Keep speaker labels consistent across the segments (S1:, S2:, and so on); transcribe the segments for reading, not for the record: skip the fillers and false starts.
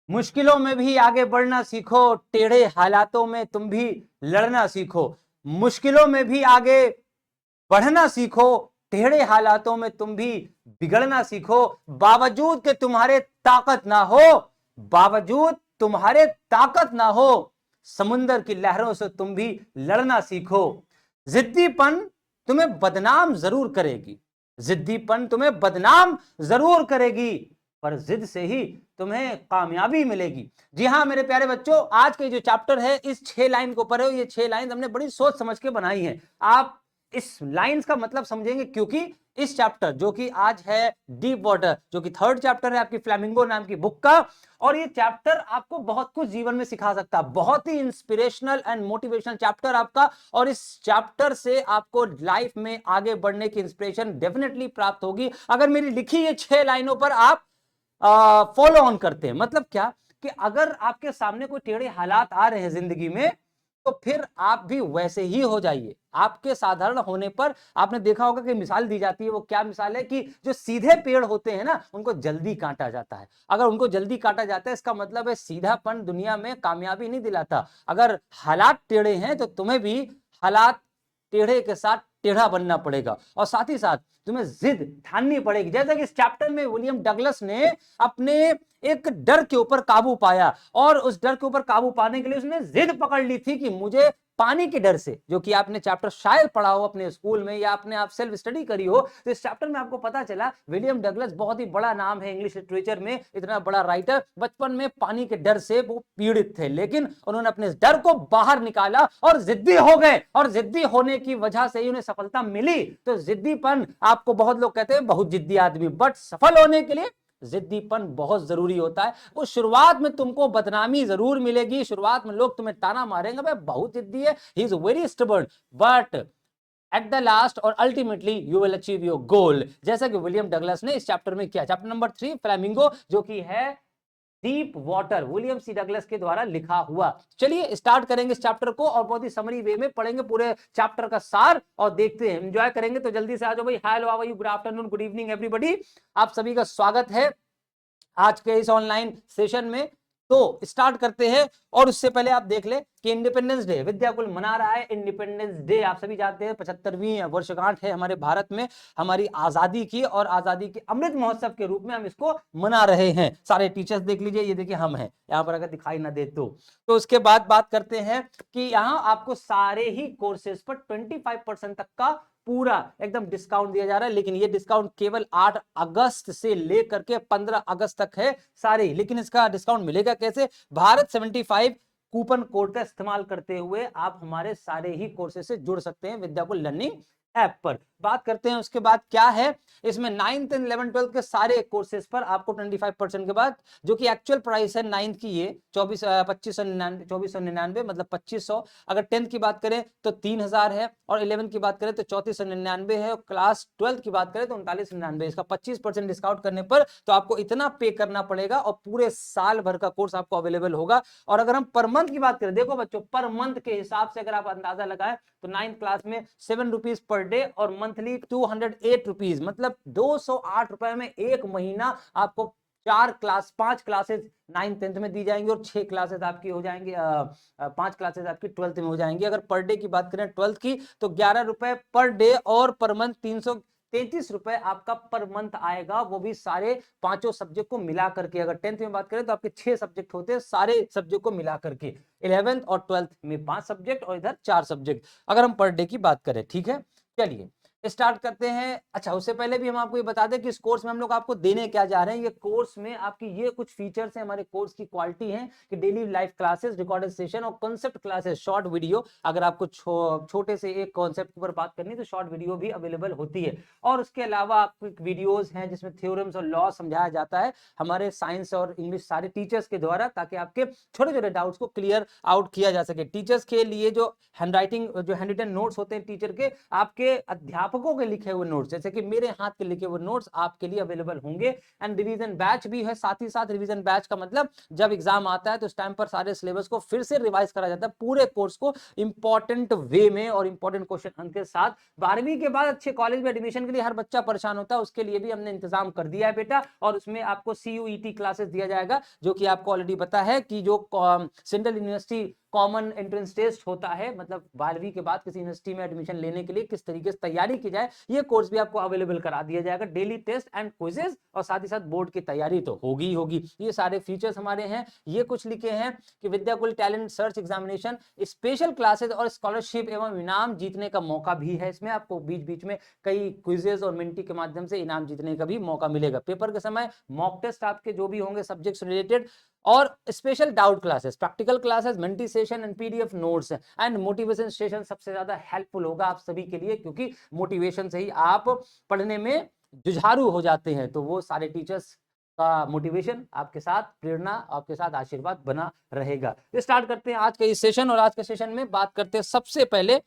S1: मुश्किलों में भी आगे बढ़ना सीखो, टेढ़े हालातों में तुम भी लड़ना सीखो। मुश्किलों में भी आगे बढ़ना सीखो, टेढ़े हालातों में तुम भी बिगड़ना सीखो। बावजूद के तुम्हारे ताकत ना हो, बावजूद तुम्हारे ताकत ना हो, समुंदर की लहरों से तुम भी लड़ना सीखो। जिद्दीपन तुम्हें बदनाम जरूर करेगी, जिद्दीपन तुम्हें बदनाम जरूर करेगी, पर जिद से ही तुम्हें कामयाबी मिलेगी। जी हां मेरे प्यारे बच्चों, आज के जो चैप्टर है इस 6 लाइन को पढ़ो। ये 6 लाइन हमने बड़ी सोच समझ के बनाई है। आप इस लाइंस का मतलब समझेंगे क्योंकि इस चैप्टर जो कि आज है डीप वाटर, जो कि 3rd चैप्टर है आपकी फ्लैमिंगो नाम की बुक का, और ये चैप्टर आपको बहुत कुछ जीवन में सिखा सकता है। बहुत ही इंस्पिरेशनल एंड मोटिवेशनल चैप्टर आपका, और इस चैप्टर से आपको लाइफ में आगे बढ़ने की इंस्पिरेशन डेफिनेटली प्राप्त होगी अगर मेरी लिखी ये 6 लाइनों पर आप फॉलो ऑन करते हैं। मतलब क्या कि अगर आपके सामने कोई टेढ़े हालात आ रहे हैं जिंदगी में, तो फिर आप भी वैसे ही हो जाइए। आपके साधारण होने पर आपने देखा होगा कि मिसाल दी जाती है। वो क्या मिसाल है कि जो सीधे पेड़ होते हैं ना, उनको जल्दी काटा जाता है। अगर उनको जल्दी काटा जाता है, इसका मतलब है सीधापन दुनिया में कामयाबी नहीं दिलाता। अगर हालात टेढ़े हैं तो तुम्हें भी हालात टेढ़े के साथ टेढ़ा बनना पड़ेगा, और साथ ही साथ तुम्हें जिद ठाननी पड़ेगी। जैसे कि इस चैप्टर में विलियम डगलस ने अपने एक डर के ऊपर काबू पाया, और उस डर के ऊपर काबू पाने के लिए उसने जिद पकड़ ली थी कि मुझे पानी के डर से, जो कि आपने चैप्टर शायद पढ़ा हो अपने स्कूल में या आपने आप सेल्फ स्टडी करी हो, तो इस चैप्टर में आपको पता चला विलियम डगलस बहुत ही बड़ा नाम है इंग्लिश लिटरेचर में, इतना बड़ा राइटर। बचपन में पानी के डर से वो पीड़ित थे, लेकिन उन्होंने अपने डर को बाहर निकाला और जिद्दी हो गए, और जिद्दी होने की वजह से ही उन्हें सफलता मिली। तो जिद्दीपन, आपको बहुत लोग कहते हैं बहुत जिद्दी आदमी, बट सफल होने के लिए जिद्दीपन बहुत जरूरी होता है। वो शुरुआत में तुमको बदनामी जरूर मिलेगी, शुरुआत में लोग तुम्हें ताना मारेंगे, भाई बहुत जिद्दी है, he is very stubborn, but at the last और ultimately you will achieve your goal, जैसा कि विलियम डगलस ने इस चैप्टर में किया। चैप्टर नंबर 3 फ्लैमिंगो, जो कि है Deep Water, William C Douglas के द्वारा लिखा हुआ। चलिए स्टार्ट करेंगे इस चैप्टर को, और बहुत ही समरी वे में पढ़ेंगे पूरे चैप्टर का सार, और देखते हैं, एंजॉय करेंगे। तो जल्दी से आ जाओ भाई। Hello, how are you, good afternoon, good evening everybody. आप सभी का स्वागत है आज के इस ऑनलाइन सेशन में। तो स्टार्ट करते हैं, और उससे पहले आप देख ले कि इंडिपेंडेंस डे विद्याकुल मना रहा है। इंडिपेंडेंस डे आप सभी जानते हैं 75वीं वर्षगांठ है हमारे भारत में हमारी आजादी की, और आजादी के अमृत महोत्सव के रूप में हम इसको मना रहे हैं। सारे टीचर्स देख लीजिए, ये देखिए हम हैं यहाँ पर, अगर दिखाई ना दे तो उसके बाद बात करते हैं कि यहाँ आपको सारे ही कोर्सेज पर 25% तक का पूरा एकदम डिस्काउंट दिया जा रहा है। लेकिन ये डिस्काउंट केवल 8 अगस्त से लेकर के 15 अगस्त तक है सारे। लेकिन इसका डिस्काउंट मिलेगा कैसे? भारत 75 कूपन कोड का इस्तेमाल करते हुए आप हमारे सारे ही कोर्सेज से जुड़ सकते हैं विद्याकुल लर्निंग ऐप पर। बात करते हैं उसके बाद क्या है इसमें, 9th एंड 11th 12th के सारे कोर्सेज पर आपको 25% के बाद, जो कि एक्चुअल प्राइस है 9th की ये 2499 मतलब 2500। अगर 10th की बात करें तो 3000 है, और 11th की बात करें तो 3499 है, और क्लास 12th की बात करें तो 3999। इसका 25% डिस्काउंट करने पर तो आपको इतना पे करना पड़ेगा, और पूरे साल भर का कोर्स आपको अवेलेबल होगा। और अगर हम पर मंथ की बात करें, देखो बच्चों, पर मंथ के हिसाब से अगर आप अंदाजा लगाएं तो 9th क्लास में 7 रुपीज पर डे, और मंथली 208 रुपीज, मतलब 208 रुपए में एक महीना आपको 5 क्लासेस 9th 10th में दी जाएंगी, और 6 क्लासेस आपकी हो जाएंगी 5 क्लासेस आपकी 12th में हो जाएंगी। अगर पर डे की बात करें 12th की तो 11 रुपए पर डे, और पर मंथ 333 रुपए आपका पर मंथ आएगा, वो भी सारे पांचों सब्जेक्ट को मिला करके। अगर 10th में बात करें तो आपके 6 सब्जेक्ट होते हैं, सारे सब्जेक्ट को मिला करके। 11th और 12th में 5 सब्जेक्ट, और इधर 4 सब्जेक्ट, अगर हम पर डे की बात करें। ठीक है, चलिए स्टार्ट करते हैं। अच्छा, उससे पहले भी हम आपको ये बता दें कि इस कोर्स में हम लोग आपको देने क्या जा रहे हैं। ये कोर्स में आपकी ये कुछ फीचर्स हैं, हमारे कोर्स की क्वालिटी है कि daily live classes, recorded session, और कॉन्सेप्ट क्लासेस, शॉर्ट वीडियो। अगर आपको छोटे से एक कॉन्सेप्ट पर बात करनी है तो शॉर्ट वीडियो भी अवेलेबल होती है। और उसके अलावा आपको वीडियोज हैं जिसमें थ्योरम्स और लॉ समझाया जाता है हमारे साइंस और इंग्लिश सारे टीचर्स के द्वारा, ताकि आपके छोटे छोटे डाउट्स को क्लियर आउट किया जा सके। टीचर्स के लिए जो हैंड रिटन नोट्स होते हैं टीचर के, आपके अध्यापक अध्यापकों के लिखे हुए नोट्स, जैसे कि मेरे हाथ के लिखे हुए नोट्स आपके लिए अवेलेबल होंगे। एंड रिवीजन बैच भी है साथ ही साथ। रिवीजन बैच का मतलब जब एग्जाम आता है तो उस टाइम पर सारे सिलेबस को फिर से रिवाइज करा जाता है, पूरे कोर्स को इंपॉर्टेंट वे में और इंपॉर्टेंट क्वेश्चन के साथ। 12वीं के बाद अच्छे कॉलेज में एडमिशन के लिए हर बच्चा परेशान होता है, उसके लिए भी हमने इंतजाम कर दिया है बेटा। और उसमें आपको CUET क्लासेस दिया जाएगा, जो कि आपको ऑलरेडी पता है कि जो central university common entrance test होता है, मतलब 12वीं के बाद किसी यूनिवर्सिटी में एडमिशन लेने के लिए किस तरीके से तैयारी की जाए, ये कोर्स भी आपको अवेलेबल करा दिया जाएगा। डेली टेस्ट एंड क्विजेस और साथ ही साथ बोर्ड की तैयारी तो होगी ही होगी। ये सारे फीचर्स हमारे हैं। ये कुछ लिखे हैं कि Vidyakul talent search examination, special classes और स्कॉलरशिप एवं इनाम जीतने का मौका भी है इसमें। आपको बीच बीच में कई क्विजेस और मिंटी के माध्यम से इनाम जीतने का भी मौका मिलेगा। पेपर के समय मॉक टेस्ट आपके जो भी होंगे सब्जेक्ट्स रिलेटेड, और special doubt classes, practical classes, mentee session and PDF notes and motivation session सबसे ज्यादा हेल्पफुल होगा आप सभी के लिए, क्योंकि मोटिवेशन से ही आप पढ़ने में जुझारू हो जाते हैं। तो वो सारे टीचर्स का मोटिवेशन आपके साथ, प्रेरणा आपके साथ, आशीर्वाद बना रहेगा। तो स्टार्ट करते हैं आज का इस सेशन। और आज के सेशन में बात करते हैं, सबसे पहले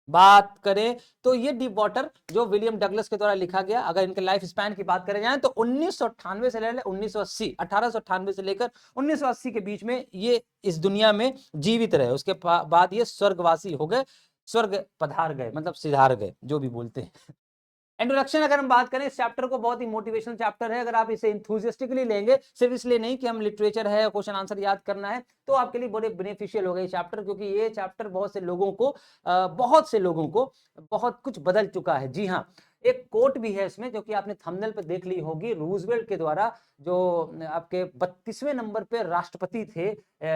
S1: बात करें तो ये डीप वाटर जो विलियम डगलस के द्वारा लिखा गया, अगर इनके लाइफ स्पैन की बात करें जाए तो 1998 से लेकर 1980, 1898 से लेकर 1980 के बीच में ये इस दुनिया में जीवित रहे। उसके बाद ये स्वर्गवासी हो गए, स्वर्ग पधार गए, मतलब सिधार गए, जो भी बोलते हैं। इंट्रोडक्शन अगर हम बात करें इस चैप्टर को, बहुत ही मोटिवेशनल चैप्टर है। अगर आप इसे इंथुसियास्टिकली लेंगे, सिर्फ इसलिए नहीं कि हम लिटरेचर है, क्वेश्चन आंसर याद करना है, तो आपके लिए बड़े बेनिफिशियल होगा ये चैप्टर, क्योंकि ये चैप्टर बहुत से लोगों को बहुत कुछ बदल चुका है। जी हाँ, एक कोट भी है इसमें जो कि आपने थंबनेल पे देख ली होगी, रूजवेल्ट के द्वारा, जो आपके 32वें नंबर पे राष्ट्रपति थे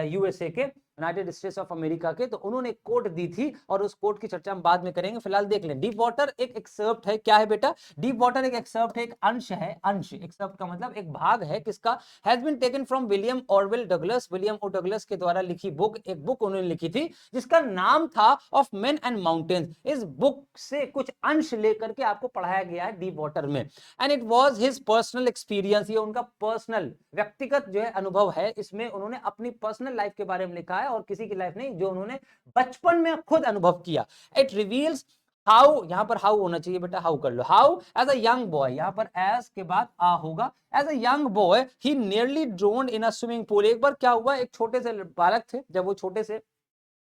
S1: USA के, यूनाइटेड स्टेट्स ऑफ अमेरिका के। तो उन्होंने कोट दी थी और उस कोट की चर्चा हम बाद में करेंगे, फिलहाल देख लें। डीप वाटर एक एक्सर्प्ट है। क्या है बेटा? डीप वाटर एक एक्सर्प्ट है, एक अंश है। अंश, एक्सर्प्ट का मतलब एक भाग है। किसका? Has been taken from William Orwell Douglas, William O Douglas के द्वारा लिखी बुक। एक बुक उन्होंने लिखी थी जिसका नाम था ऑफ मेन एंड माउंटेन्स। इस बुक से कुछ अंश लेकर के आपको पढ़ाया गया है डीप वाटर में। And it was his personal experience, ये उनका पर्सनल व्यक्तिगत जो है अनुभव है। इसमें उन्होंने अपनी पर्सनल लाइफ के बारे में लिखा है और किसी की लाइफ नहीं, जो उन्होंने बचपन में खुद अनुभव किया। इट रिवील्स हाउ, यहां पर हाउ होना चाहिए बेटा, हाउ कर लो। How as a young boy, यहां पर एज के बाद आ होगा। As a young boy he nearly drowned in a swimming pool. एक बार क्या हुआ, एक छोटे से बालक थे, जब वो छोटे से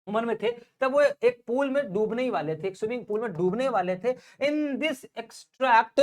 S1: उम्र में थे, तब वो एक पूल में डूबने ही वाले थे, एक स्विमिंग पूल में डूबने वाले थे। In this extract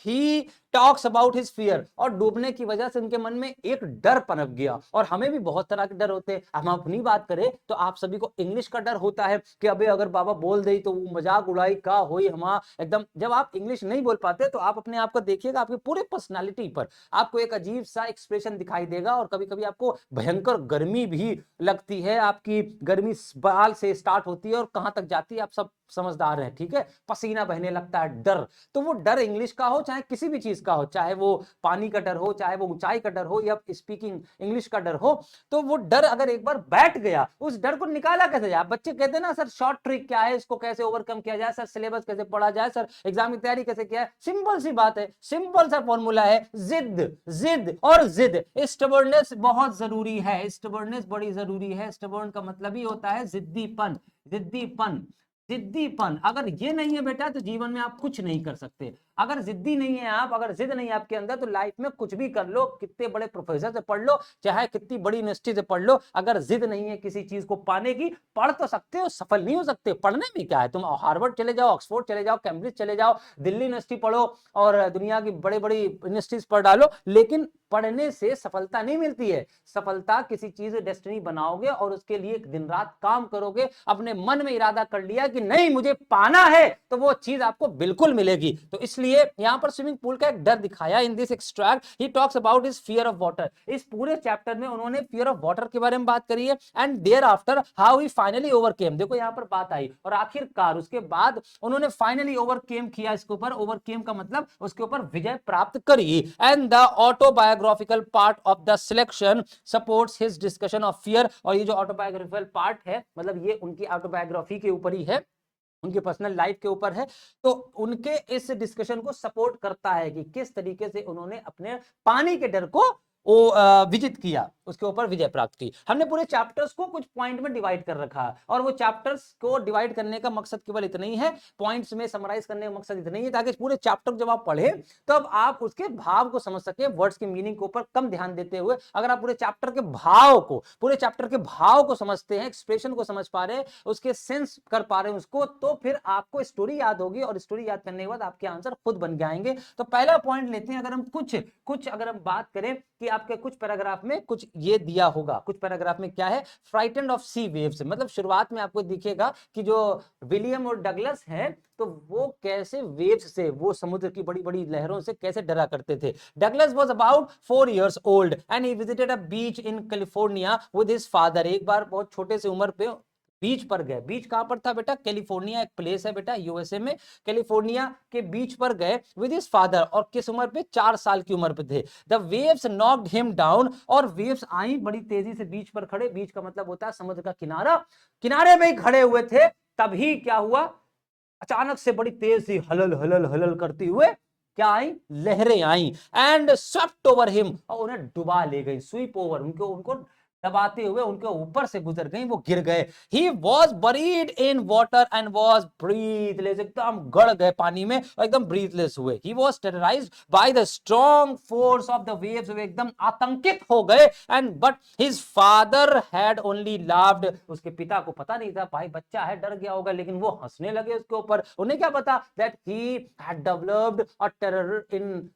S1: he talks about his fear, और डूबने की वजह से उनके मन में एक डर पनप गया। और हमें भी बहुत तरह के डर होते हैं। हम अपनी बात करें तो आप सभी को इंग्लिश का डर होता है कि अबे अगर बाबा बोल दे तो वो मजाक उड़ाई का होई हमा एकदम। जब आप इंग्लिश नहीं बोल पाते तो आप अपने आप को देखिएगा, आपके पूरे पर्सनालिटी पर आपको एक अजीब सा एक्सप्रेशन दिखाई देगा, और कभी कभी आपको भयंकर गर्मी भी लगती है। आपकी गर्मी बाल से स्टार्ट होती है और कहां तक जाती है आप सब समझदार हैं, ठीक है। पसीना बहने लगता है, डर। तो वो डर इंग्लिश का हो चाहे किसी भी चीज का हो, चाहे वो पानी का डर हो, चाहे वो ऊंचाई का डर हो, या स्पीकिंग इंग्लिश का डर हो, तो वो डर अगर एक बार बैठ गया, उस डर को निकाला कैसे जाए। बच्चे कहते हैं ना सर शॉर्ट ट्रिक क्या है, इसको कैसे ओवरकम किया जाए, सर सिलेबस कैसे पढ़ा जाए, सर एग्जाम की तैयारी कैसे किया है। सिंपल सी बात है, सिंपल सा फॉर्मूला है, जिद, जिद और जिद। स्टबर्ननेस बहुत जरूरी है, स्टबर्ननेस बड़ी जरूरी है। स्टबर्न का मतलब ही होता है जिद्दीपन, जिद्दीपन, जिद्दीपन। अगर ये नहीं है बेटा तो जीवन में आप कुछ नहीं कर सकते। अगर जिद्दी नहीं है आप, अगर जिद नहीं है आपके अंदर, तो लाइफ में कुछ भी कर लो, कितने बड़े प्रोफेसर से पढ़ लो, चाहे कितनी बड़ी यूनिवर्सिटी से पढ़ लो, अगर जिद नहीं है किसी चीज को पाने की, पढ़ तो सकते हो, सफल नहीं हो सकते। पढ़ने में क्या है, तुम हार्वर्ड चले जाओ, ऑक्सफोर्ड चले जाओ, कैम्ब्रिज चले जाओ, दिल्ली यूनिवर्सिटी पढ़ो और दुनिया की बड़ी बड़ी यूनिवर्सिटीज पढ़ डालो, लेकिन पढ़ने से सफलता नहीं मिलती है। सफलता किसी चीज डेस्टिनी बनाओगे और उसके लिए दिन रात काम करोगे, अपने मन में इरादा कर लिया कि नहीं मुझे पाना है, तो वो चीज आपको बिल्कुल मिलेगी। तो इसलिए यहां पर स्विमिंग पूल का एक डर दिखाया। In this extract he talks about his fear of water. इस पूरे चैप्टर में उन्होंने फियर ऑफ वाटर के बारे में बात करी है। And thereafter how he finally overcame, देखो यहां पर बात आई, और आखिरकार उसके बाद उन्होंने फाइनली ओवरकेम किया इसके ऊपर। ओवरकेम का मतलब उसके ऊपर विजय प्राप्त करी। And the autobiographical part of the selection supports his discussion of fear. और ये जो ऑटोबायोग्राफिकल पार्ट है, मतलब ये उनकी ऑटोबायोग्राफी के ऊपर ही है, उनकी पर्सनल लाइफ के ऊपर है। तो उनके इस डिस्कशन को सपोर्ट करता है कि किस तरीके से उन्होंने अपने पानी के डर को विजित किया, उसके ऊपर विजय प्राप्त की। हमने पूरे चैप्टर्स को कुछ पॉइंट में डिवाइड कर रखा है और वो चैप्टर्स को डिवाइड करने का मकसद केवल इतना ही है, पॉइंट्स में समराइज करने का मकसद इतना ही है ताकि पूरे चैप्टर जब आप पढ़े तो अब आप उसके भाव को समझ सके, वर्ड्स के मीनिंग के ऊपर कम ध्यान देते हुए अगर आप पूरे चैप्टर के भाव को समझते हैं, एक्सप्रेशन को समझ पा रहे हैं, उसके सेंस कर पा रहे हैं उसको, तो फिर आपको स्टोरी याद होगी और स्टोरी याद करने के बाद आपके आंसर खुद बन के आएंगे। तो पहला पॉइंट लेते हैं, अगर हम कुछ अगर हम बात करें कि आपके कुछ पैराग्राफ में कुछ ये दिया होगा, कुछ पैराग्राफ में क्या है, फ्राइटेंड ऑफ सी वेव्स, मतलब शुरुआत में आपको दिखेगा कि जो विलियम और डगलस है तो वो कैसे वेव्स से, वो समुद्र की बड़ी बड़ी लहरों से कैसे डरा करते थे। Douglas was about 4 years old and he visited a beach in California with his father। एक बार बहुत छोटे से उम्र पे बीच पर गए। बीच कहां पर था बेटा? कैलिफोर्निया एक प्लेस है बेटा यूएसए में, कैलिफोर्निया के बीच पर गए विद हिज फादर, और किस उम्र पे? 4 साल की उम्र पे थे। The waves knocked him down, और वेव्स आई बड़ी तेजी से बीच पर खड़े, बीच का मतलब होता है समुद्र का किनारा, किनारे में ही खड़े हुए थे, तभी क्या हुआ? अचानक से बड़ी तेज सी हलल हलल हलल करती हुए क्या आई? लहरें आई, एंड स्वेप्ट ओवर हिम, और उन्हें डुबा ले गई, स्वीप ओवर, उनको दबाते हुए उनके ऊपर से गुजर गई, वो गिर गए। He was buried in water and was breathless, एकदम गड़ गए पानी में और एकदम ब्रीथलेस हुए। He was terrorized by the strong force of the waves, वे एकदम आतंकित हो गए। And but his father had only laughed, उसके पिता को पता नहीं था, भाई बच्चा है डर गया होगा, लेकिन वो हंसने लगे उसके ऊपर। उन्हें क्या पता that he had developed a terror in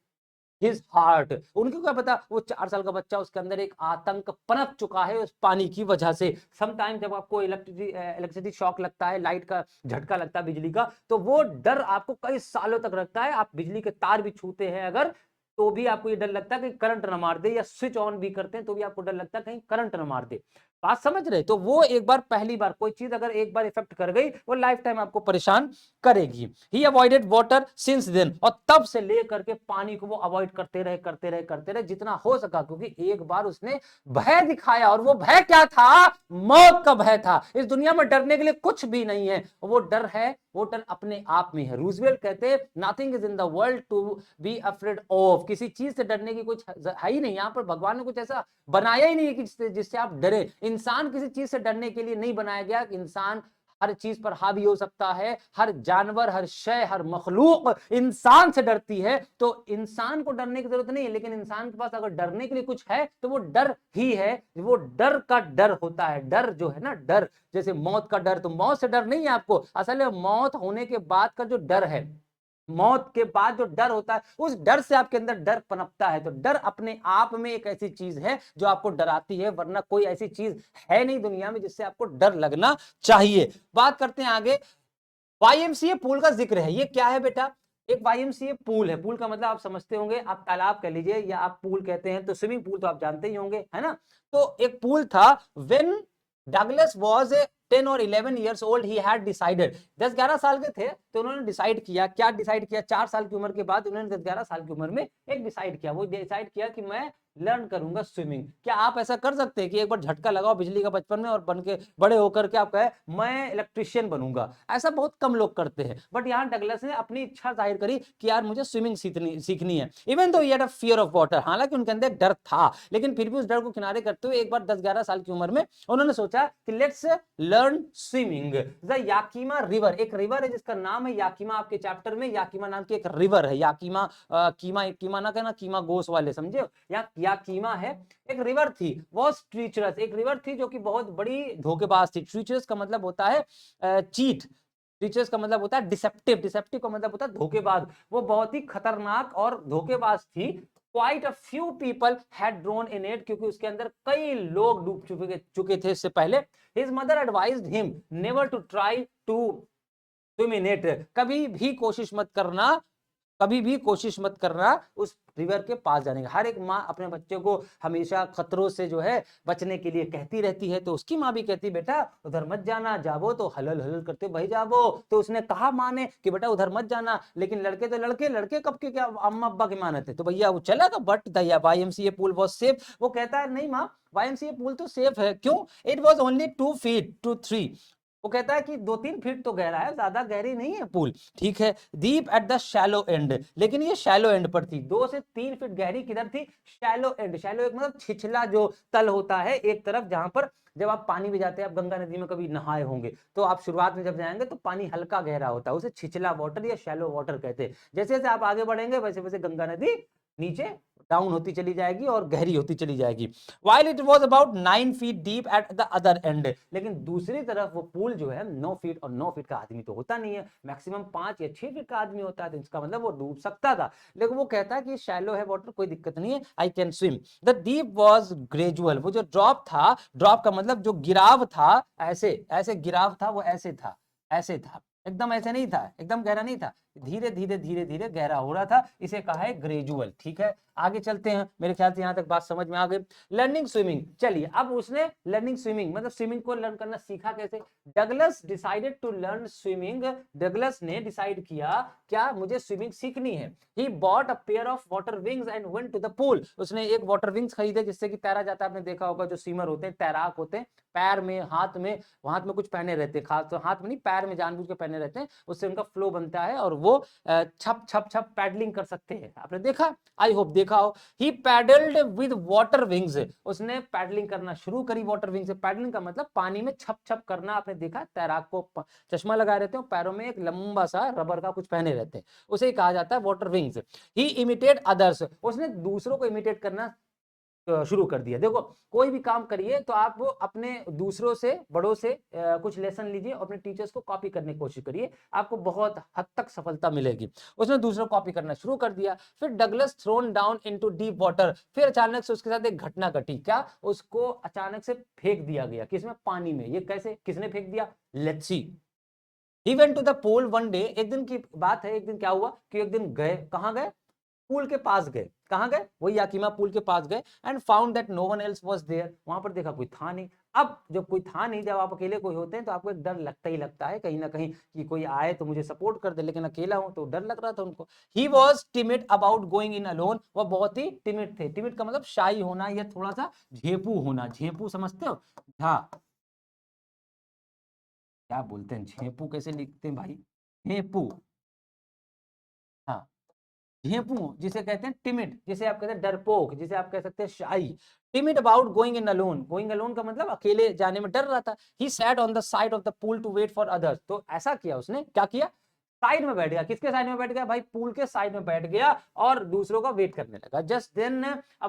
S1: his heart, उनको क्या पता वो 4 साल का बच्चा, उसके अंदर एक आतंक पनप चुका है उस पानी की वजह से। समटाइम जब आपको इलेक्ट्रिसिटी शॉक लगता है, लाइट का झटका लगता है बिजली का, तो वो डर आपको कई सालों तक रखता है। आप बिजली के तार भी छूते हैं अगर, तो भी आपको ये डर लगता है कि करंट ना मार दे, या स्विच ऑन भी करते हैं तो भी आपको डर लगता है कहीं करंट ना मार दे। बात समझ रहे? तो वो एक बार, पहली बार कोई चीज अगर एक बार इफेक्ट कर गई, वो लाइफ टाइम आपको परेशान करेगी। ही अवॉइडेड वाटर सिंस देन, और तब से लेकर के पानी को वो अवॉइड करते रहे जितना हो सका, क्योंकि एक बार उसने भय दिखाया, और वो भय क्या था? मौत का भय था। इस दुनिया में डरने के लिए कुछ भी नहीं है, वो डर है, वो डर अपने आप में है। रूजवेल्ट कहते हैं nothing is in the world to be afraid of, किसी चीज से डरने की कुछ है ही नहीं। यहाँ पर भगवान ने कुछ ऐसा बनाया ही नहीं है कि जिससे आप डरे। इंसान किसी चीज से डरने के लिए नहीं बनाया गया। इंसान हर चीज पर हावी हो सकता है, हर जानवर, हर शय, हर मखलूक इंसान से डरती है, तो इंसान को डरने की जरूरत नहीं है। लेकिन इंसान के पास अगर डरने के लिए कुछ है तो वो डर ही है, वो डर का डर होता है। डर जो है ना, डर जैसे मौत का डर, तो मौत से डर नहीं है आपको, असल में मौत होने के बाद का जो डर है, मौत के बाद जो डर होता है, उस डर से आपके अंदर डर पनपता है। तो डर अपने आप में एक ऐसी चीज है जो आपको डराती है, वरना कोई ऐसी चीज है नहीं दुनिया में जिससे आपको डर लगना चाहिए। बात करते हैं आगे। वाईएमसीए पूल का जिक्र है। ये क्या है बेटा? एक वाईएमसीए पूल है। पूल का मतलब आप समझते होंगे, आप तालाब कह लीजिए या आप पूल कहते हैं, तो स्विमिंग पूल तो आप जानते ही होंगे, है ना? तो एक पूल था। व्हेन डगलस वाज 10 और 11 years old he had decided, 10-11 साल के थे तो उन्होंने डिसाइड किया। क्या डिसाइड किया? 4 साल की उम्र के बाद उन्होंने 10-11 साल की उम्र में एक डिसाइड किया। वो डिसाइड किया कि मैं लर्न करूंगा स्विमिंग। क्या आप ऐसा कर सकते हैं कि एक बार झटका लगाओ बिजली का बचपन में और बन के बड़े होकर के आप कहे मैं इलेक्ट्रिशियन बनूंगा? ऐसा बहुत कम लोग करते हैं। बट यहाँ डगलस ने अपनी इच्छा जाहिर करी कि यार मुझे स्विमिंग सीखनी है। इवन दो ये फियर ऑफ वाटर, हालांकि उनके अंदर डर था, लेकिन फिर भी उस डर को किनारे करते हुए एक बार 10-11 साल की उम्र में उन्होंने सोचा कि let's learn swimming. The Yakima river, एक रिवर है जिसका नाम है याकीमा। आपके चैप्टर में याकीमा नाम की एक रिवर है। याकीमा, कीमा ना कहना, कीमा गोस वाले समझे, या कीमा है। एक रिवर थी, वो ट्रीचरस, एक रिवर थी जो कि बहुत बड़ी धोखेबाज थी। ट्रीचरस का मतलब होता है चीट, ट्रीचरस का मतलब होता है डिसेप्टिव, डिसेप्टिव का मतलब होता है धोखेबाज। वो बहुत ही खतरनाक और धोखेबाज थी। Quite a few people had drawn in it, क्योंकि उसके अंदर कई लोग डूब चुके थे इससे पहले। His mother advised him never to try to swim in it, कभी भी कोशिश मत करना, कभी भी कोशिश मत करना उस रिवर के पास जाने का। हर एक माँ अपने बच्चे को हमेशा खतरों से जो है बचने के लिए कहती रहती है। तो उसकी माँ भी कहती बेटा उधर मत जाना, जाबो तो हलल हलल करते भाई जाबो। तो उसने कहा माँ ने कि बेटा उधर मत जाना, लेकिन लड़के तो लड़के कब के क्या अम्मा अब्बा की मानते, तो भैया वो चला था। But the YMCA pool was safe. वो कहता है नहीं माँ, वाईएमसीए पूल तो सेफ है। क्यों? It was only 2 feet to 3, वो कहता है कि 2-3 फीट तो गहरा है, ज्यादा गहरी नहीं है पूल, ठीक है। Deep at the shallow and, लेकिन ये शैलो एंड पर थी। 2 से 3 फीट गहरी किधर थी? Shallow and. शैलो एक मतलब छिछला जो तल होता है एक तरफ, जहां पर जब आप पानी में जाते हैं, आप गंगा नदी में कभी नहाए होंगे, तो आप शुरुआत में जब जाएंगे तो पानी हल्का गहरा होता है, उसे छिछला वाटर या शैलो वाटर कहते हैं। जैसे जैसे आप आगे बढ़ेंगे वैसे वैसे गंगा नदी नीचे डाउन होती चली जाएगी और गहरी होती चली जाएगी। While it was about 9 feet deep at the other end, लेकिन दूसरी तरफ वो पूल जो है 9 फीट, और 9 फीट का आदमी तो होता नहीं है, मैक्सिमम 5 या 6 फीट का आदमी होता है, तो इसका मतलब वो डूब सकता था। लेकिन वो कहता है कि शैलो है वाटर, कोई दिक्कत नहीं है, I can swim. The deep was gradual, वो जो ड्रॉप था, ड्रॉप का मतलब जो गिराव था, ऐसे ऐसे गिराव था, वो ऐसे था, ऐसे था, एकदम ऐसे नहीं था, एकदम गहरा नहीं था, धीरे धीरे धीरे धीरे गहरा हो रहा था, इसे कहा है ग्रेजुअल, ठीक है। आगे चलते हैं, मेरे ख्याल से यहां तक बात समझ में आ गई। लर्निंग स्विमिंग, चलिए अब उसने लर्निंग स्विमिंग मतलब स्विमिंग को लर्न करना सीखा कैसे? Douglas decided to learn swimming, Douglas ने डिसाइड किया क्या मुझे स्विमिंग सीखनी है। He bought a pair of water wings and went to the pool, उसने एक वाटर विंग्स खरीदे जिससे कि तैरा जाता है। आपने देखा होगा जो स्विमर होते हैं, तैराक होते हैं, पैर में हाथ में कुछ पहने रहते हैं, खास तो हाथ में नहीं, पैर में जानबूझ के पहने रहते हैं, उससे उनका फ्लो बनता है और वो छप छप छप पैडलिंग कर सकते हैं। आपने देखा, आई होप देखा हो। ही पैडल्ड विद वाटर विंग्स, उसने पैडलिंग करना शुरू करी वाटर विंग से। पैडलिंग का मतलब पानी में छप छप करना। आपने देखा तैराक को चश्मा लगाए रहते हो, पैरों में एक लंबा सा रबर का कुछ पहने रहते हैं, उसे कहा जाता है वाटर विंग्स। ही इमिटेट अदर्स, उसने दूसरों को इमिटेट करना शुरू कर दिया। देखो कोई भी काम करिए तो आप वो अपने दूसरों से, बड़ों से कुछ लेसन लीजिए, अपने टीचर्स को कॉपी करने की कोशिश करिए, आपको बहुत हद तक सफलता मिलेगी। उसने दूसरों को कॉपी करना शुरू कर दिया। फिर Douglas thrown down into deep water, फिर अचानक से उसके साथ एक घटना घटी। क्या? उसको अचानक से फेंक दिया गया, किसमें? पानी में। ये कैसे, किसने फेंक दिया? Let's see. He went to the pool one day, एक दिन की बात है, एक दिन क्या हुआ कि एक दिन गए, कहां गए? पूल के पास गए। कहां गए? वही याकीमा पूल के पास गए। And found that no one else was there, वहां पर देखा कोई था नहीं। अब जब कोई था नहीं, जब आप अकेले कोई होते हैं तो आपको एक डर लगता ही लगता है कहीं ना कहीं कि कोई आए तो मुझे सपोर्ट कर दे, लेकिन अकेला हूं तो डर लग रहा था उनको। He was timid about going in alone, वह बहुत ही टिमिड थे। टिमिड का मतलब शाई होना या थोड़ा सा झेपू होना। झेपू समझते हो? हाँ, क्या बोलते हैं झेपू, कैसे लिखते हैं भाई? झेपू, हाँ, झेपू जिसे कहते हैं टिमिड, जिसे आप कहते हैं डरपोक, जिसे आप कह सकते हैं shy. Timid about going in alone, going alone का मतलब अकेले जाने में डर रहा था। He sat on the side of the pool to wait for others, तो ऐसा किया उसने, क्या किया? साइड में बैठ गया। किसके साइड में बैठ गया भाई? पूल के साइड में बैठ गया और दूसरों का वेट करने लगा। Just then a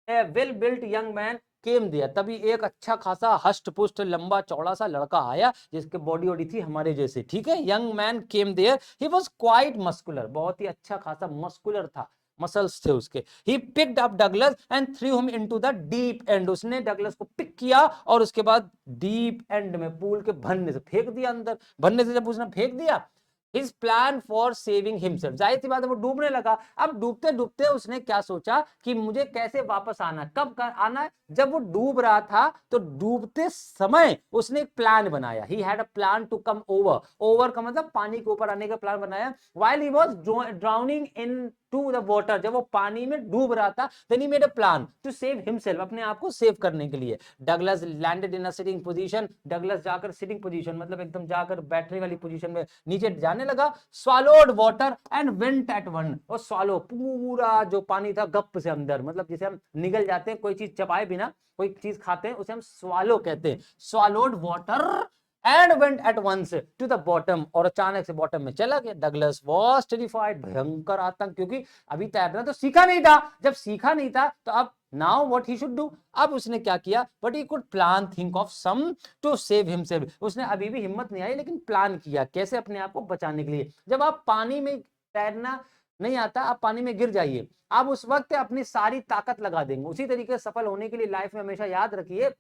S1: well built young man came दिया, तभी एक अच्छा खासा हष्ट पुष्ट लंबा चौड़ा सा लड़का आया जिसके बॉडी वॉडी थी हमारे जैसे, ठीक है। Young man came there, he was quite muscular, बहुत ही अच्छा खासा मस्कुलर था, मसल्स थे उसके। He picked up Douglas and threw him into the deep end, उसने डगलस को पिक किया और उसके बाद डीप एंड में, पूल के भन्ने से फेंक दिया अंदर। भन्ने से जब उसने फेंक दिया, his plan for saving himself, जाहिर सी बात है वो डूबने लगा। अब डूबते डूबते उसने क्या सोचा कि मुझे कैसे वापस आना, कब आना है? जब वो डूब रहा था तो डूबते समय उसने एक प्लान बनाया। He had a plan to come over, over का मतलब पानी के ऊपर आने का प्लान बनाया। While he was drowning into the water, जब वो पानी में डूब रहा था, then he made a plan to save himself, अपने आप को सेव करने के लिए। Douglas landed in a sitting position, Douglas जाकर सिटिंग पोजीशन मतलब एकदम जाकर बैठने वाली पोजीशन में नीचे जाने लगा। Swallowed water and went eight one, और स्वालो पूरा जो पानी था गप से अंदर, मतलब जिसे हम निगल जाते हैं, कोई चीज चबाए बिना कोई चीज खाते हैं, उसे हम स्वालो कहते हैं। Swallowed water and went at once to the bottom, और अचानक से बॉटम में चला गया। डगलस वॉज टेरिफाइड, भयंकर आतंक, क्योंकि अभी तैरना तो सीखा नहीं था। जब सीखा नहीं था तो अब now what he should do, अब उसने क्या किया? But he could plan think of some to save himself, उसने अभी भी हिम्मत नहीं आई लेकिन प्लान किया कैसे अपने आप को बचाने के लिए। जब आप पानी में तैरना नहीं आता, आप पानी में गिर जाइए, आप उस वक्त अपनी सारी ताकत लगा देंगे। उसी तरीके से सफल होने के लिए लाइफ में हमेशा याद रखिए,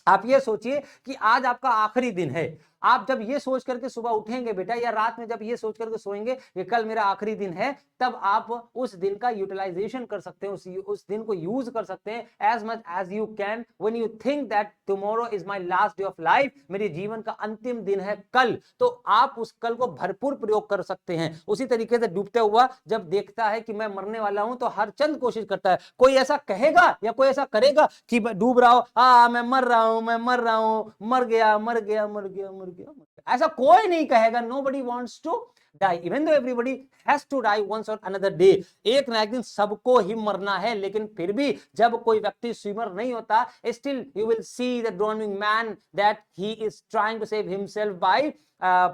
S1: आप ये सोचिए कि आज आपका आखिरी दिन है। आप जब ये सोच करके सुबह उठेंगे बेटा, या रात में जब ये सोच करके सोएंगे कि कल मेरा आखिरी दिन है, तब आप उस दिन का यूटिलाइजेशन कर सकते हैं, उस दिन को यूज कर सकते हैं as much as you can. When you think that tomorrow is my last day of life, मेरे जीवन का अंतिम दिन है कल, तो आप उस कल को भरपूर प्रयोग कर सकते हैं। उसी तरीके से डूबते हुआ जब देखता है कि मैं मरने वाला हूं, तो हर चंद कोशिश करता है। कोई ऐसा कहेगा या कोई ऐसा करेगा कि मैं डूब रहा हूं, मैं मर रहा हूं, मैं मर रहा हूं, मर गया मर गया मर गया मर गया। ऐसा कोई नहीं कहेगा, nobody wants to die, even though everybody has to die once or another day। एक ना एक दिन सबको ही मरना है, लेकिन फिर भी जब कोई व्यक्ति स्विमर नहीं होता, still you will see the drowning man that he is trying to save himself by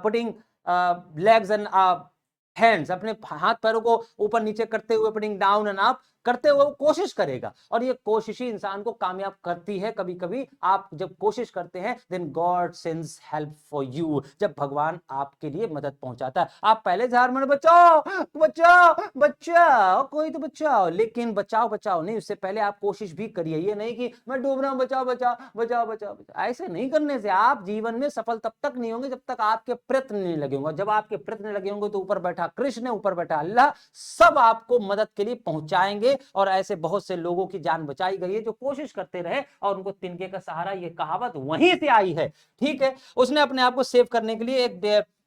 S1: putting legs and hands, अपने हाथ पैरों को ऊपर नीचे करते हुए, putting down and up करते हुए कोशिश करेगा, और ये कोशिश ही इंसान को कामयाब करती है। कभी कभी आप जब कोशिश करते हैं, then God sends help for you, जब भगवान आपके लिए मदद पहुंचाता है। आप पहले झार में बचाओ बचाओ बचाओ, कोई तो बचाओ, लेकिन बचाओ बचाओ नहीं, उससे पहले आप कोशिश भी करिए। ये नहीं कि मैं डूब रहा हूं, बचाओ बचाओ बचाओ बचाओ बचाओ, ऐसे नहीं करने से आप जीवन में सफल तब तक नहीं होंगे जब तक आपके प्रयत्न नहीं लगे होंगे। जब आपके प्रयत्न लगे होंगे तो ऊपर बैठा कृष्ण, ऊपर बैठा अल्लाह, सब आपको मदद के लिए पहुंचाएंगे। और ऐसे बहुत से लोगों की जान बचाई गई है जो कोशिश करते रहे और उनको तिनके का सहारा, ये कहावत वहीं से आई है। ठीक है, उसने अपने आप को सेव करने के लिए एक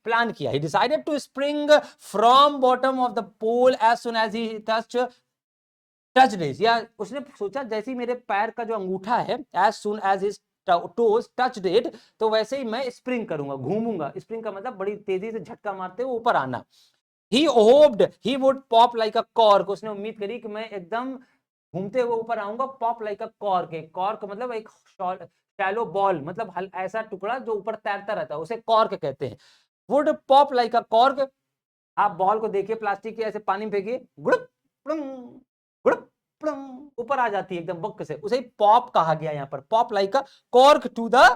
S1: प्लान किया। He decided to spring from bottom of the pool as soon as he touched it, या उसने सोचा जैसे ही मेरे पैर का जो अंगूठा है, as soon as his toes touched it, तो वैसे ही मैं स्प्रिंग करूंगा, घूमूंगा। स्प्रिंग का मतलब बड़ी तेजी से झटका मारते हुए ऊपर आना। He hoped he would pop like a cork, उसने उम्मीद करी कि मैं एकदम घूमते हुए ऊपर आऊंगा। Pop like a cork, cork मतलब एक शैलो बॉल, मतलब ऐसा टुकड़ा जो ऊपर तैरता रहता है, उसे कॉर्क कहते हैं। Would pop like a cork, आप बॉल को देखिए प्लास्टिक के, ऐसे पानी में फेंकिए, गुड़ुप गुड़ुप ऊपर आ जाती है एकदम बक से, उसे पॉप कहा गया। यहाँ पर pop like a cork to the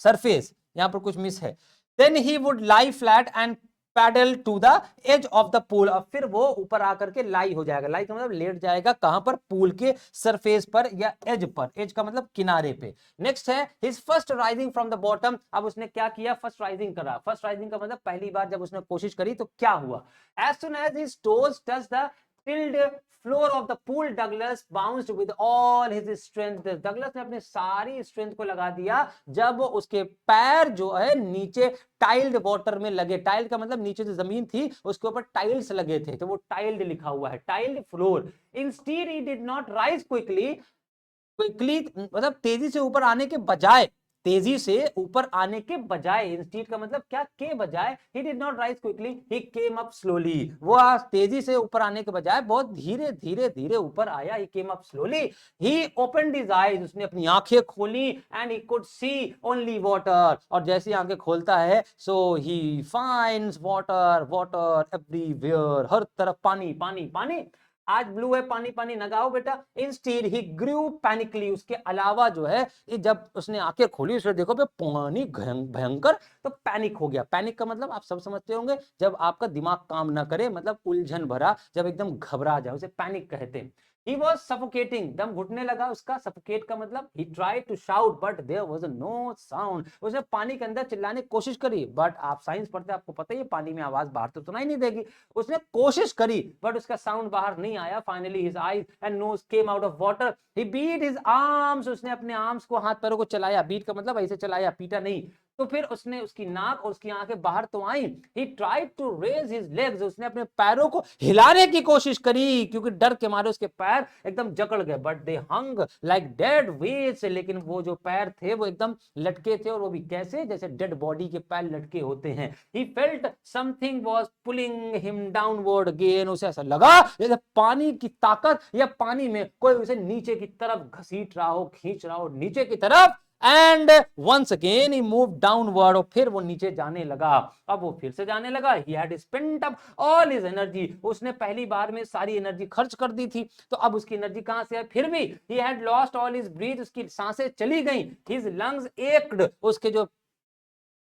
S1: surface, यहाँ पर कुछ मिस है। Then he would lie flat and paddle to the edge of the pool, और फिर वो ऊपर आकर के लाई हो जाएगा। लाई का मतलब लेट जाएगा, कहां पर? पूल के सरफेस पर या एज पर, एज का मतलब किनारे पे। नेक्स्ट है his first rising from the bottom. अब उसने क्या किया? फर्स्ट राइजिंग करा। फर्स्ट राइजिंग का मतलब पहली बार जब उसने कोशिश करी तो क्या हुआ? As soon as his toes touch the tiled floor of the pool, Douglas bounced with all his strength. डगलस ने अपनी सारी स्ट्रेंथ को लगा दिया जब उसके पैर जो है नीचे टाइल्ड वाटर में लगे। टाइल्ड का मतलब नीचे जो जमीन थी उसके ऊपर टाइल्स लगे थे, तो वो टाइल्ड लिखा हुआ है, tiled floor. Instead he did not rise quickly, quickly मतलब तेजी से ऊपर आने के बजाय, तेजी से ऊपर आने के बजाय, इंस्टीड का मतलब क्या? के बजाय। He did not rise quickly, he came up slowly. वो तेजी से ऊपर आने के बजाय बहुत धीरे धीरे धीरे ऊपर आया। He came up slowly. He opened his eyes, उसने अपनी आंखें खोली, and he could see only water, और जैसे आंखें खोलता है so he finds water, water everywhere, हर तरफ पानी पानी पानी। आज ब्लू है, पानी पानी नगाओ बेटा। इंस्टीड ही ग्रू पैनिकली, उसके अलावा जो है जब उसने आंखें खोली, उसने देखो पे पानी भयंकर, तो पैनिक हो गया। पैनिक का मतलब आप सब समझते होंगे, जब आपका दिमाग काम ना करे, मतलब उलझन भरा, जब एकदम घबरा जाए, उसे पैनिक कहते हैं। He was suffocating, दम घुटने लगा उसका। सफोकेट का मतलब he tried to shout but there was no sound, उसने पानी के अंदर चिल्लाने की कोशिश करी, बट आप साइंस पढ़ते आपको पता ही है पानी में आवाज बाहर तो सुनाई नहीं देगी। उसने कोशिश करी बट उसका साउंड बाहर नहीं आया। Finally his eyes and nose came out of water, he beat his arms, उसने अपने आर्म्स को, हाथ पैरों को चलाया। बीट का मतलब ऐसे चलाया, पीटा नहीं। तो फिर उसने उसकी नाक और उसकी आंखें बाहर तो आई। He tried to raise his legs, उसने अपने पैरों को हिलाने की कोशिश करी, क्योंकि डर के मारे उसके पैर एकदम जकड़ गए। But they hung like dead weights, लेकिन वो जो पैर थे वो एकदम लटके थे, और वो भी कैसे? जैसे डेड बॉडी के पैर लटके होते हैं। He felt something was pulling him downward again, उसे ऐसा लगा जैसे पानी की ताकत या पानी में कोई उसे नीचे की तरफ घसीट रहा हो, खींच रहा हो नीचे की तरफ। And once again he move downward, और फिर वो नीचे जाने लगा। अब वो फिर से जाने लगा। He had spent up all his energy, उसने पहली बार में सारी एनर्जी खर्च कर दी थी, तो अब उसकी एनर्जी कहां से है? फिर भी he had lost all his breath, उसकी सांसें चली गई। हिज लंग्स एक्ड, उसके जो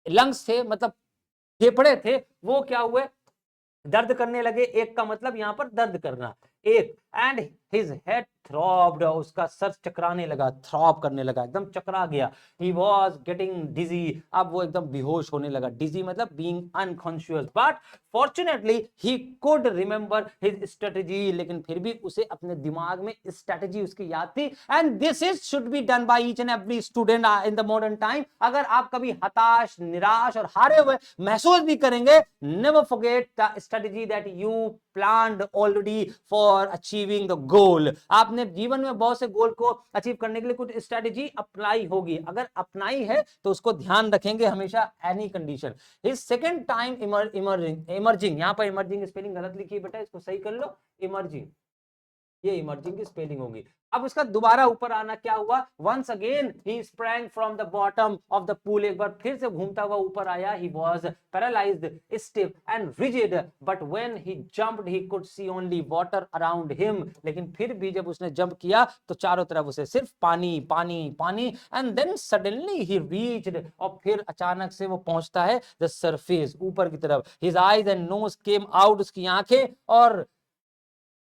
S1: लंग्स थे मतलब फेफड़े थे, वो क्या हुए? दर्द करने लगे। एक का मतलब यहां पर दर्द करना, एक। एंड हिज हेड थ्रॉब्ड, उसका सर चकराने लगा, थ्रॉब करने लगा, एकदम चकरा गया। ही वाज गेटिंग डिजी, अब वो एकदम बेहोश होने लगा। डिजी मतलब being unconscious, but fortunately he could remember his strategy, लेकिन फिर भी उसे अपने दिमाग में स्ट्रेटजी उसकी याद थी। And this is should be done by each and every student in the modern time. अगर आप कभी हताश, निराश और हारे हुए महसूस भी करेंगे, never forget the strategy that you planned already for achieving achieving the goal. आपने जीवन में बहुत से गोल को अचीव करने के लिए कुछ स्ट्रेटेजी अप्लाई होगी, अगर अपनाई है तो उसको ध्यान रखेंगे हमेशा any condition. His second time emerging, यहां पर इमर्जिंग स्पेलिंग गलत लिखी है बेटा, इसको सही कर लो, इमर्जिंग, ये इमर्जिंग की स्पेलिंग होगी। अब उसका दोबारा ऊपर आना क्या हुआ, once again he sprang from the bottom of the pool, एक बार फिर से घूमता हुआ ऊपर आया। He was paralysed, stiff and rigid, but when he jumped he could see only water around him, लेकिन फिर भी जब उसने जंप किया तो चारों तरफ उसे सिर्फ पानी पानी पानी। And then suddenly he reached, और फिर अचानक से वो पहुंचता है द सरफेस, ऊपर की तरफ। His eyes and nose came out, उसकी आंखें और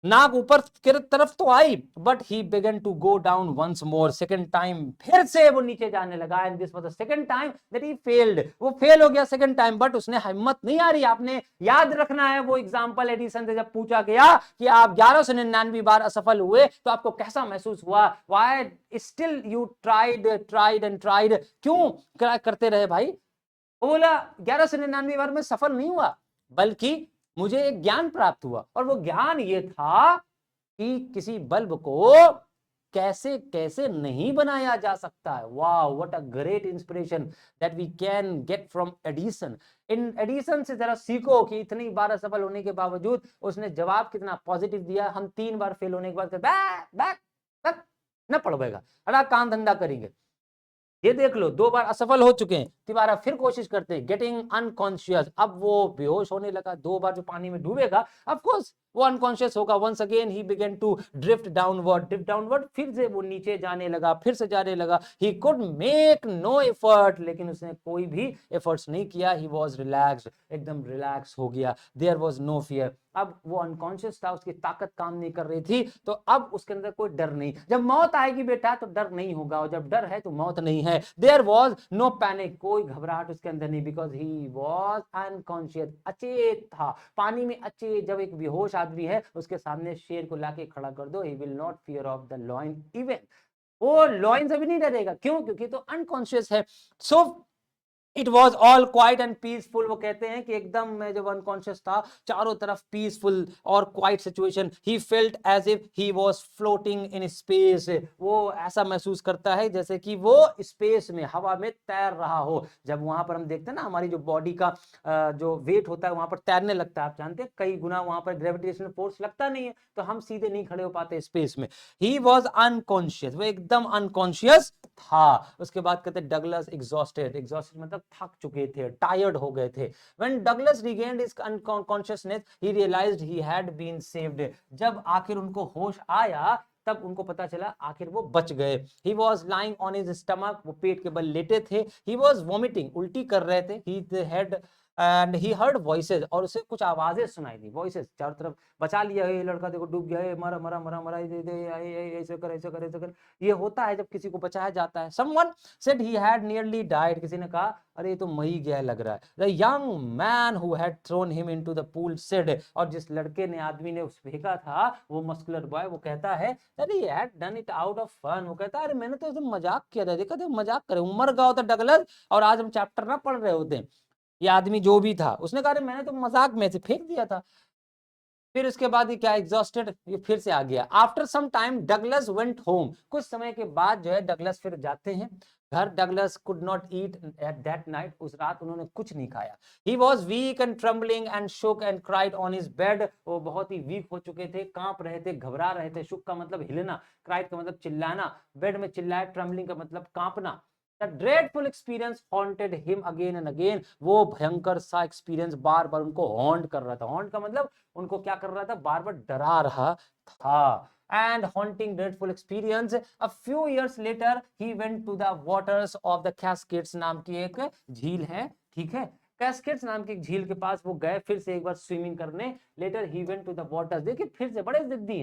S1: नाक ऊपर की तरफ तो आई, but he began to go down once more, second time फिर से वो नीचे जाने लगा। And this was the second time that he failed, वो फेल हो गया सेकंड टाइम, बट उसने हिम्मत नहीं आ रही। आपने याद रखना है वो एग्जांपल एडिसन से जब पूछा गया कि आप 1199 बार असफल हुए तो आपको कैसा महसूस हुआ, why still you tried tried and tried, क्यों करते रहे भाई। वो बोला 1199 बार में सफल नहीं हुआ, बल्कि मुझे एक ज्ञान प्राप्त हुआ, और वो ज्ञान ये था कि किसी बल्ब को कैसे कैसे नहीं बनाया जा सकता है। Wow, what a great inspiration that we can get from Edison. इन एडिसन से जरा सीखो कि इतनी बार असफल होने के बावजूद उसने जवाब कितना पॉजिटिव दिया। हम 3 बार फेल होने के बाद बैक न पड़ेगा, अड़ा कान धंधा करेंगे। ये देख लो 2 बार असफल हो चुके हैं, तिबारा फिर कोशिश करते हैं, गेटिंग अनकॉन्शियस, अब वो बेहोश होने लगा। 2 बार जो पानी में डूबेगा ऑफ कोर्स वो अनकॉन्शियस होगा। Once again he began to drift downward, फिर से वो नीचे जाने लगा, फिर से जाने लगा। He could make no effort, लेकिन उसने कोई भी एफर्ट्स नहीं किया। ही वाज रिलैक्स्ड, एकदम रिलैक्स हो गया। देयर वाज नो फियर, अब वो अनकॉन्शियस था, उसकी ताकत काम नहीं कर रही थी, तो अब उसके अंदर कोई डर नहीं। जब मौत आएगी बेटा तो डर नहीं होगा, और जब डर है तो मौत नहीं है। देयर वाज नो पैनिक, कोई घबराहट उसके अंदर नहीं, बिकॉज ही वाज अनकॉन्शियस, अचेत था, पानी में अचेत। जब एक बेहोश आदमी है उसके सामने शेर को लाके खड़ा कर दो, he will not fear of the lion even, वो लॉइन से भी नहीं डरेगा। क्यों? क्योंकि तो अनकॉन्शियस है। So it was all quiet and peaceful, वो कहते हैं कि एकदम मैं जब अनकॉन्शियस था चारों तरफ पीसफुल और quiet situation. He felt as if he was floating in space, वो ऐसा महसूस करता है जैसे कि वो स्पेस में, हवा में तैर रहा हो। जब वहां पर हम देखते हैं ना हमारी जो बॉडी का जो वेट होता है वहां पर तैरने लगता है, आप जानते हैं कई गुना वहां पर ग्रेविटेशनल फोर्स लगता नहीं है, तो हम सीधे नहीं खड़े हो पाते स्पेस में। ही वॉज अनकॉन्शियस, वो एकदम अनकॉन्शियस था। उसके बाद कहते हैं डगलस एग्जॉस्टेड मतलब थक चुके थे, टायर्ड हो गए थे। When Douglas regained his consciousness, he realized he had been saved. जब आखिर उनको होश आया तब उनको पता चला आखिर वो बच गए। He was lying on his stomach, वो पेट के बल लेटे थे। He was vomiting, उल्टी कर रहे थे। He had and he heard voices, और उसे कुछ आवाजें सुनाई दी। वॉइसेस चारों तरफ, बचा लिया, ये लड़का देखो डूब गया, मरा मरा मरा मरा, ऐसे कर ऐसे कर ऐसे कर। ये होता है जब किसी को बचाया जाता है। Someone said he had nearly died, किसी ने कहा अरे तो मरी गया लग रहा है। The young man who had thrown him into the pool said, और जिस लड़के ने आदमी ने उस फेंका था वो मस्कुलर बॉय, वो कहता है that he had done it out of fun, वो कहता है अरे मैंने तो मजाक किया था, देखा था मजाक करे, मर गया होता डगलस और आज हम चैप्टर ना पढ़ रहे होते। ये आदमी जो भी था उसने कहा अरे मैंने तो मजाक में से फेंक दिया था। फिर उसके बाद ये क्या, एग्जॉस्टेड, ये फिर से आ गया। After some time Douglas went home, कुछ समय के बाद जो है डगलस फिर जाते हैं घर। Douglas could not eat at that night, उस रात उन्होंने कुछ नहीं खाया। He was weak and trembling and shook and cried on his bed, वो बहुत ही वीक हो चुके थे, कांप रहे थे, घबरा रहे थे। शुक का मतलब हिलना, क्राइड का मतलब चिल्लाना, बेड में चिल्लाए, ट्रम्बलिंग का मतलब कांपना। The dreadful experience haunted him again and again, वो भयंकर सा एक्सपीरियंस बार बार उनको हॉन्ट कर रहा था। हॉन्ट का मतलब उनको क्या कर रहा था, बार बार डरा रहा था। And haunting dreadful experience, a few years later he went to the waters of the Cascades, नाम की एक झील है, ठीक है, कैस्केड्स नाम की एक झील के पास वो गए फिर से एक बार स्विमिंग करने। Later he went to the waters, देखिए फिर से बड़े जिद्दी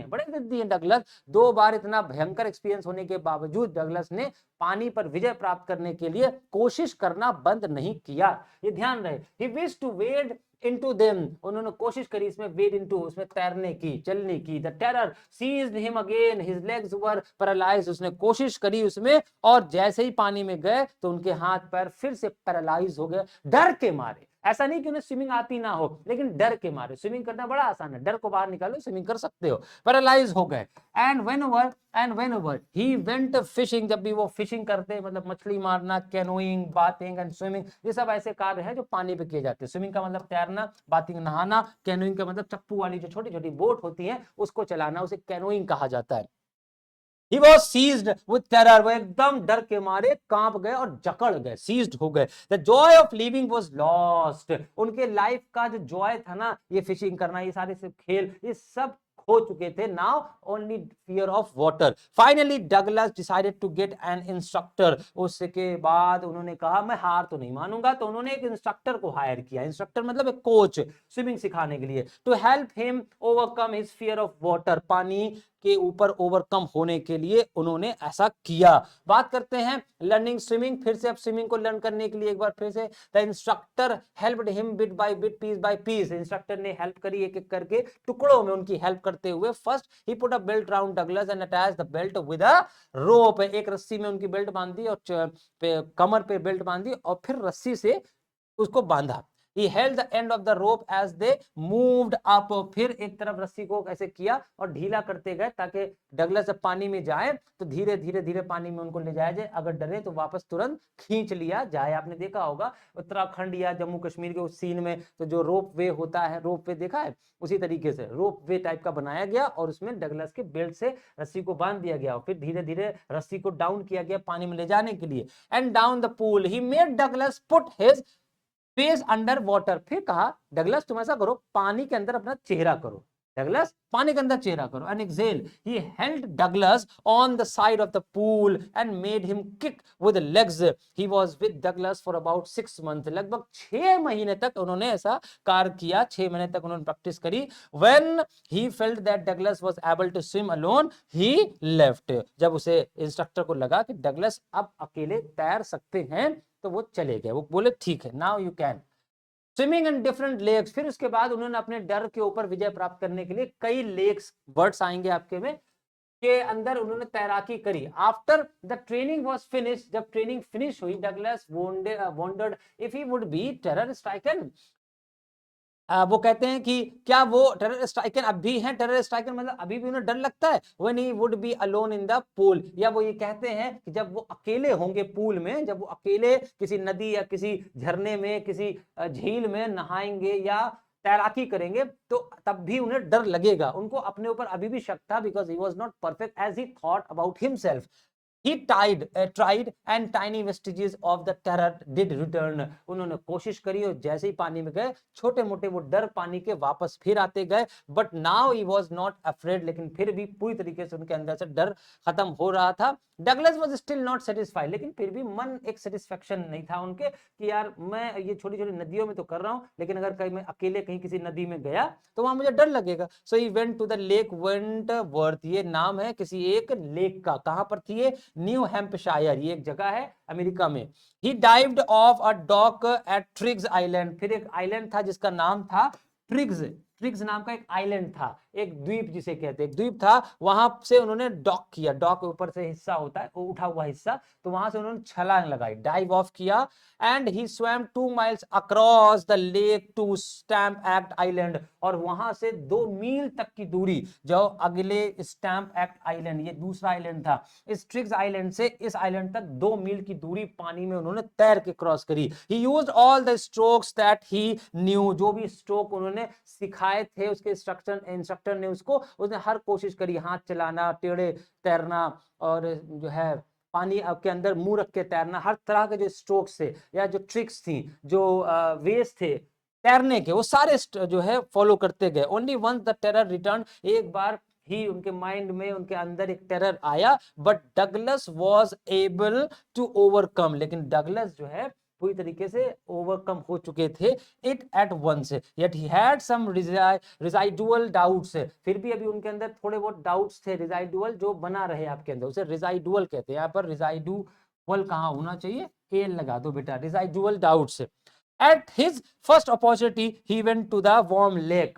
S1: हैं डगलस। 2 बार इतना भयंकर एक्सपीरियंस होने के बावजूद डगलस ने पानी पर विजय प्राप्त करने के लिए कोशिश करना बंद नहीं किया। ये ध्यान रहे, he wish to wade into them, उन्होंने कोशिश करी इसमें वेड इनटू, उसमें तैरने की, चलने की। The terror seized him again, his legs were paralysed, उसने कोशिश करी उसमें और जैसे ही पानी में गए तो उनके हाथ पैर फिर से पैरालाइज हो गए डर के मारे। ऐसा नहीं कि उन्हें स्विमिंग आती ना हो, लेकिन डर के मारे, स्विमिंग करना बड़ा आसान है, डर को बाहर निकालो, स्विमिंग कर सकते हो, पैरालाइज हो गए। And whenever he went fishing, जब भी वो फिशिंग करते, मतलब मछली मारना, कैनोइंग, बाथिंग एंड स्विमिंग, ये सब ऐसे कार्य हैं जो पानी पे किए जाते हैं। स्विमिंग का मतलब तैरना, बाथिंग नहाना, कैनोइंग का मतलब चप्पू वाली जो छोटी छोटी बोट होती है उसको चलाना, उसे कैनोइंग कहा जाता है। He was seized with terror, वो एकदम डर के मारे कांप गए और जकड़ गए, सीज्ड हो गए। The joy of living was lost, उनके लाइफ का जो जॉय था ना, ये फिशिंग करना, ये सारे सब खेल, ये सब खो चुके थे। Now only fear of water. Finally Douglas decided to get an instructor, उसके बाद उन्होंने कहा मैं हार तो नहीं मानूंगा, तो उन्होंने एक इंस्ट्रक्टर को हायर किया। इंस्ट्रक्टर मतलब एक कोच, स्विमिंग सिखाने के लिए, to help him overcome his fear of water, पानी के ऊपर ओवरकम होने के लिए उन्होंने ऐसा किया। बात करते हैं लर्निंग स्विमिंग, फिर से अब स्विमिंग को लर्न करने के लिए एक बार फिर से, the instructor helped him bit by bit, piece by piece, instructor ने हेल्प करी एक एक करके, टुकड़ों में उनकी हेल्प करते हुए। First he put a belt round Douglas and attach the belt with a rope, एक रस्सी में उनकी बेल्ट बांधी और कमर पे बेल्ट बांधी और फिर रस्सी से उसको बांधा। He held the end of the rope as they moved up, फिर एक तरफ रस्सी को ऐसे किया और ढीला करते गए ताकि डगलस जब पानी में जाए तो धीरे धीरे धीरे पानी में उनको ले जाया जाए, अगर डरे तो वापस तुरंत खींच लिया जाए। आपने देखा होगा उत्तराखंड या जम्मू कश्मीर के उस सीन में तो जो रोप वे होता है, रोप वे देखा है, उसी तरीके से रोप वे टाइप का बनाया गया और उसमें डगलस के बेल्ट से रस्सी को बांध दिया गया और फिर धीरे धीरे रस्सी को डाउन किया गया पानी में ले जाने के लिए। And down the pool he made Douglas put his face under water, फिर कहा डगलस तुम ऐसा करो, पानी के अंदर अपना चेहरा करो, डगलस पानी के अंदर चेहरा करो। And excel, he held Douglas on the side of the pool and made him kick with legs. He was with Douglas for about 6 month, लगभग 6 महीने तक उन्होंने ऐसा कार्य किया, 6 महीने तक उन्होंने प्रैक्टिस करी। When he felt that Douglas was able to swim alone he left, जब उसे इंस्ट्रक्टर को लगा कि डगलस अब अकेले तैर सकते हैं तो वो चले गए, वो बोले ठीक है now you can swimming in different lakes. फिर उसके बाद उन्होंने अपने डर के ऊपर विजय प्राप्त करने के लिए कई लेक्स, वर्ड्स आएंगे आपके में, के अंदर उन्होंने तैराकी करी। After the training was finish, जब ट्रेनिंग फिनिश हुई, Douglas wondered if he would be terror stricken, वो कहते हैं कि क्या वो टेरर स्ट्राइकन अब भी हैं, टेरर स्ट्राइकन मतलब अभी भी उन्हें डर लगता है। When he would be alone in the pool, या वो ये कहते हैं कि जब वो अकेले होंगे पूल में, जब वो अकेले किसी नदी या किसी झरने में, किसी झील में नहाएंगे या तैराकी करेंगे तो तब भी उन्हें डर लगेगा, उनको अपने ऊपर अभी भी शक था, because he was not perfect as he thought about himself. He tried and tiny vestiges of the terror did return, उन्होंने कोशिश करी और जैसे ही पानी में गए छोटे मोटे वो डर पानी के वापस फिर आते गए। But now he was not afraid, लेकिन फिर भी पूरी तरीके से उनके अंदर से डर खत्म हो रहा था। Douglas was still not satisfied, लेकिन फिर भी मन एक सेटिस्फेक्शन नहीं था उनके कि यार मैं ये छोटी छोटी नदियों में तो कर रहा हूँ, लेकिन अगर कहीं मैं अकेले कहीं किसी नदी में गया तो वहां मुझे डर लगेगा। So he went to the lake Wentworth, ये नाम है किसी एक लेक का, कहां पर थी ये, न्यू हैम्पशायर, ये एक जगह है अमेरिका में। He dived off a dock at Triggs Island, फिर एक आइलैंड था जिसका नाम था ट्रिग्स, ट्रिग्स नाम का एक आइलैंड था, एक द्वीप जिसे कहते हैं, एक द्वीप था, वहां से उन्होंने डॉक किया, डॉक के ऊपर से हिस्सा होता है वो उठा हुआ हिस्सा, तो वहां से उन्होंने छलांग लगाई, डाइव ऑफ किया। And he swam 2 miles across the lake to stamp act island, और वहां से 2 मील तक की दूरी जो अगले स्टैम्प एक्ट आइलैंड, ये दूसरा आइलैंड था, इस ट्रिग्स आइलैंड से इस आइलैंड तक 2 मील की दूरी पानी में उन्होंने तैर के क्रॉस करी। ही used all the strokes that he new, जो भी स्ट्रोक उन्होंने सिखाए थे उसके इंस्ट्रक्टर ने उसने हर कोशिश करी, हाथ चलाना, टेढ़े तैरना, और जो है पानी के अंदर मुंह रख के तैरना, हर तरह के जो स्ट्रोक्स थे या जो ट्रिक्स थी, जो वेज थे तैरने के, वो सारे जो है फॉलो करते गए। Only once the terror return, एक बार ही उनके माइंड में, उनके अंदर एक टेरर आया, but Douglas was able to overcome, लेकिन डगलस जो है पूरी तरीके से ओवरकम हो चुके थे it at once, yet he had some residual doubts, फिर भी अभी उनके अंदर थोड़े बहुत डाउट्स थे, रिजाइडुअल जो बना रहे आपके अंदर, उसे रिजाइडुअल कहते हैं। यहाँ पर रिजाइडुअल कहाँ होना चाहिए, एल लगा दो बेटा, रिजाइडुअल doubts. At his first opportunity, he went to the warm lake.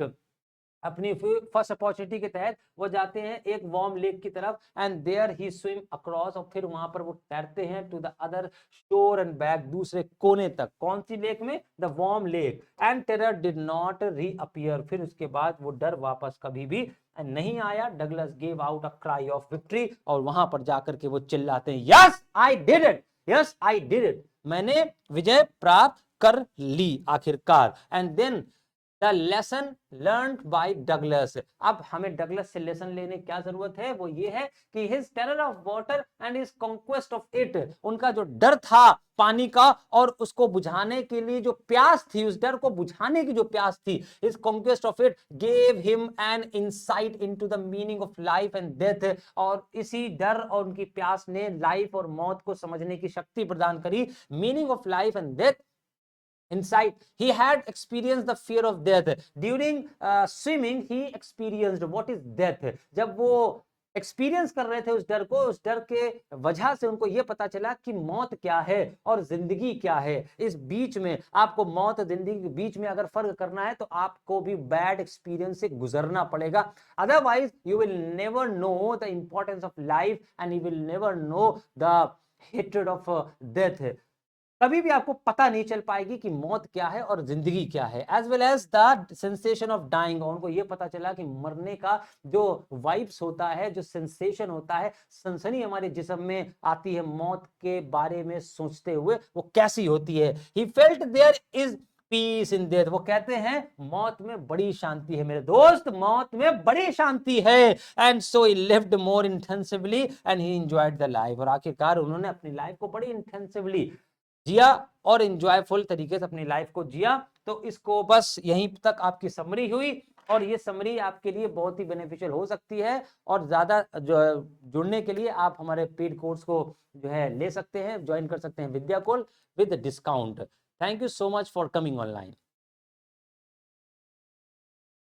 S1: अपनी फर्स्ट अपॉर्चुनिटी के तहत वो जाते हैं एक वार्म लेक की तरफ, and there he swim across, और फिर वहां पर वो तैरते हैं to the other shore and back, दूसरे कोने तक। कौन सी लेक में? The warm lake. And terror did not reappear, फिर उसके बाद वो डर वापस कभी भी नहीं आया। Douglas gave out a cry of victory, और वहां पर जाकर के वो चिल्लाते हैं, yes I did it, yes I did it, मैंने विजय प्राप्त कर ली आखिरकार। And then the lesson learn by Douglas, अब हमें डगलस से लेसन लेने की क्या जरूरत है? वो ये है कि his terror of water and his conquest of it, उनका जो डर था पानी का और उसको बुझाने के लिए जो प्यास थी, उस डर को बुझाने की जो प्यास थी, his conquest of it gave him an insight into the meaning of life and death, और इसी डर और उनकी प्यास ने लाइफ और मौत को समझने की शक्ति प्रदान करी। Meaning of life and death insight, he had experienced the fear of death during swimming, he experienced what is death, जब वो एक्सपीरियंस कर रहे थे उस डर को, उस डर के वजह से उनको यह पता चला कि मौत क्या है और जिंदगी क्या है। इस बीच में आपको मौत और जिंदगी के बीच में अगर फर्क करना है तो आपको भी बैड एक्सपीरियंस से गुजरना पड़ेगा, otherwise you will never know the importance of life and you will never know the hatred of death. कभी भी आपको पता नहीं चल पाएगी कि मौत क्या है और जिंदगी क्या है। As well as the sensation of dying, उनको ये पता चला कि मरने का जो वाइब्स होता है, जो सेंसेशन होता है, सनसनी हमारे जिस्म में आती है मौत के बारे में सोचते हुए, वो कैसी होती है। He felt there is peace in death, वो कहते हैं मौत में बड़ी शांति है मेरे दोस्त, मौत में बड़ी शांति है। And so he lived more intensively and he enjoyed the life, और आखिरकार उन्होंने अपनी लाइफ को बड़ी इंटेंसिवली जिया और इंजॉयफुल तरीके से अपनी लाइफ को जिया। तो इसको बस यहीं तक आपकी समरी हुई, और ये समरी आपके लिए बहुत ही बेनिफिशियल हो सकती है, और ज्यादा जुड़ने के लिए आप हमारे पेड कोर्स को जो है ले सकते हैं, ज्वाइन कर सकते हैं Vidyakul with discount. Thank you so much for coming online.